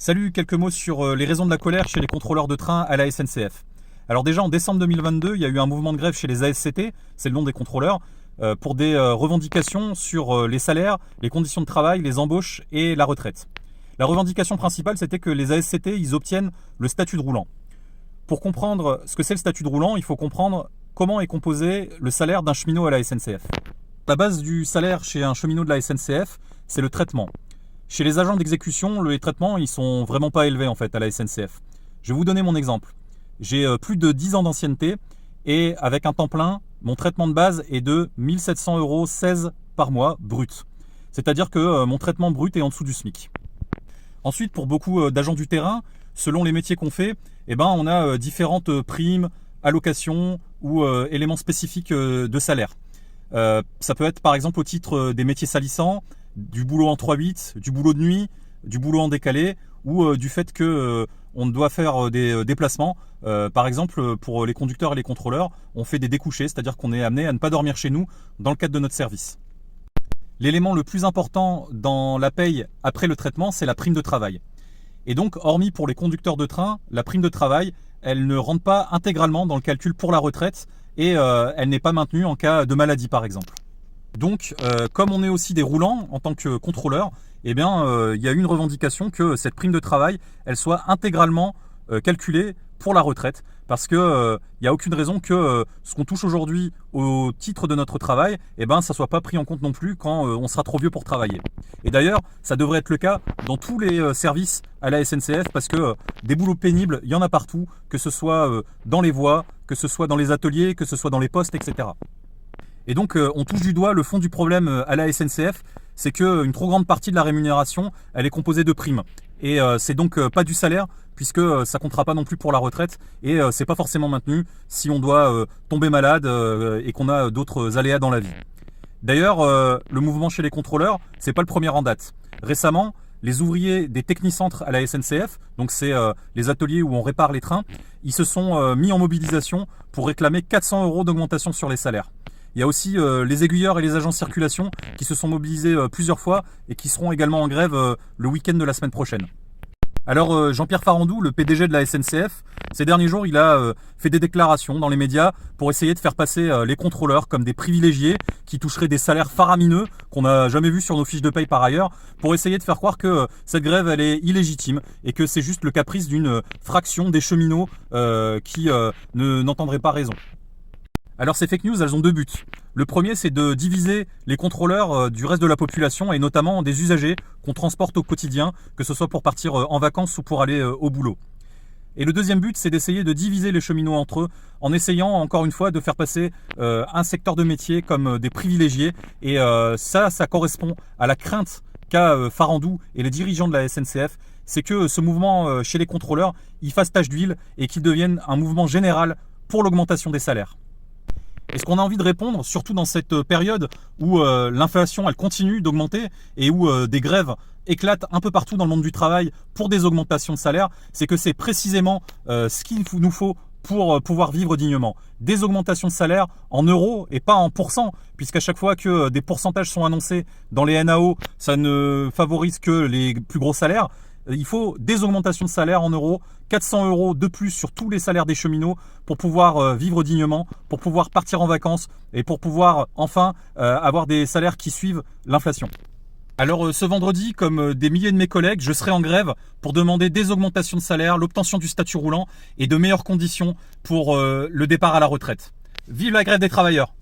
Salut, quelques mots sur les raisons de la colère chez les contrôleurs de train à la SNCF. Alors déjà en décembre 2022, il y a eu un mouvement de grève chez les ASCT, c'est le nom des contrôleurs, pour des revendications sur les salaires, les conditions de travail, les embauches et la retraite. La revendication principale, c'était que les ASCT, ils obtiennent le statut de roulant. Pour comprendre ce que c'est le statut de roulant, il faut comprendre comment est composé le salaire d'un cheminot à la SNCF. La base du salaire chez un cheminot de la SNCF, c'est le traitement. Chez les agents d'exécution, les traitements, ils sont vraiment pas élevés en fait à la SNCF. Je vais vous donner mon exemple. J'ai plus de 10 ans d'ancienneté et avec un temps plein, mon traitement de base est de 1 700,16 € par mois brut. C'est-à-dire que mon traitement brut est en dessous du SMIC. Ensuite, pour beaucoup d'agents du terrain, selon les métiers qu'on fait, on a différentes primes, allocations ou éléments spécifiques de salaire. Ça peut être par exemple au titre des métiers salissants, du boulot en 3/8, du boulot de nuit, du boulot en décalé ou du fait que on doit faire des déplacements. Par exemple, pour les conducteurs et les contrôleurs, on fait des découchés, c'est-à-dire qu'on est amené à ne pas dormir chez nous dans le cadre de notre service. L'élément le plus important dans la paye après le traitement, c'est la prime de travail. Et donc, hormis pour les conducteurs de train, la prime de travail, elle ne rentre pas intégralement dans le calcul pour la retraite et elle n'est pas maintenue en cas de maladie, par exemple. Donc, comme on est aussi des roulants en tant que contrôleur, il y a une revendication que cette prime de travail, elle soit intégralement calculée pour la retraite, parce que il n'y a aucune raison que ce qu'on touche aujourd'hui au titre de notre travail, ça soit pas pris en compte non plus quand on sera trop vieux pour travailler. Et d'ailleurs, ça devrait être le cas dans tous les services à la SNCF, parce que des boulots pénibles, il y en a partout, que ce soit dans les voies, que ce soit dans les ateliers, que ce soit dans les postes, etc. Et donc, on touche du doigt le fond du problème à la SNCF, c'est qu'une trop grande partie de la rémunération, elle est composée de primes. Et c'est donc pas du salaire, puisque ça comptera pas non plus pour la retraite, et c'est pas forcément maintenu si on doit tomber malade et qu'on a d'autres aléas dans la vie. D'ailleurs, le mouvement chez les contrôleurs, c'est pas le premier en date. Récemment, les ouvriers des technicentres à la SNCF, donc c'est les ateliers où on répare les trains, ils se sont mis en mobilisation pour réclamer 400 € d'augmentation sur les salaires. Il y a aussi les aiguilleurs et les agents de circulation qui se sont mobilisés plusieurs fois et qui seront également en grève le week-end de la semaine prochaine. Alors Jean-Pierre Farandou, le PDG de la SNCF, ces derniers jours, il a fait des déclarations dans les médias pour essayer de faire passer les contrôleurs comme des privilégiés qui toucheraient des salaires faramineux qu'on n'a jamais vus sur nos fiches de paye par ailleurs, pour essayer de faire croire que cette grève elle est illégitime et que c'est juste le caprice d'une fraction des cheminots qui n'entendraient pas raison. Alors ces fake news, elles ont deux buts. Le premier, c'est de diviser les contrôleurs du reste de la population et notamment des usagers qu'on transporte au quotidien, que ce soit pour partir en vacances ou pour aller au boulot. Et le deuxième but, c'est d'essayer de diviser les cheminots entre eux en essayant encore une fois de faire passer un secteur de métier comme des privilégiés. Et ça correspond à la crainte qu'a Farandou et les dirigeants de la SNCF, c'est que ce mouvement chez les contrôleurs, il fasse tache d'huile et qu'il devienne un mouvement général pour l'augmentation des salaires. Et ce qu'on a envie de répondre, surtout dans cette période où l'inflation elle continue d'augmenter et où des grèves éclatent un peu partout dans le monde du travail pour des augmentations de salaire, c'est que c'est précisément ce qu'il nous faut pour pouvoir vivre dignement. Des augmentations de salaire en euros et pas en pourcents, puisqu'à chaque fois que des pourcentages sont annoncés dans les NAO, ça ne favorise que les plus gros salaires. Il faut des augmentations de salaire en euros, 400 € de plus sur tous les salaires des cheminots pour pouvoir vivre dignement, pour pouvoir partir en vacances et pour pouvoir enfin avoir des salaires qui suivent l'inflation. Alors ce vendredi, comme des milliers de mes collègues, je serai en grève pour demander des augmentations de salaire, l'obtention du statut roulant et de meilleures conditions pour le départ à la retraite. Vive la grève des travailleurs!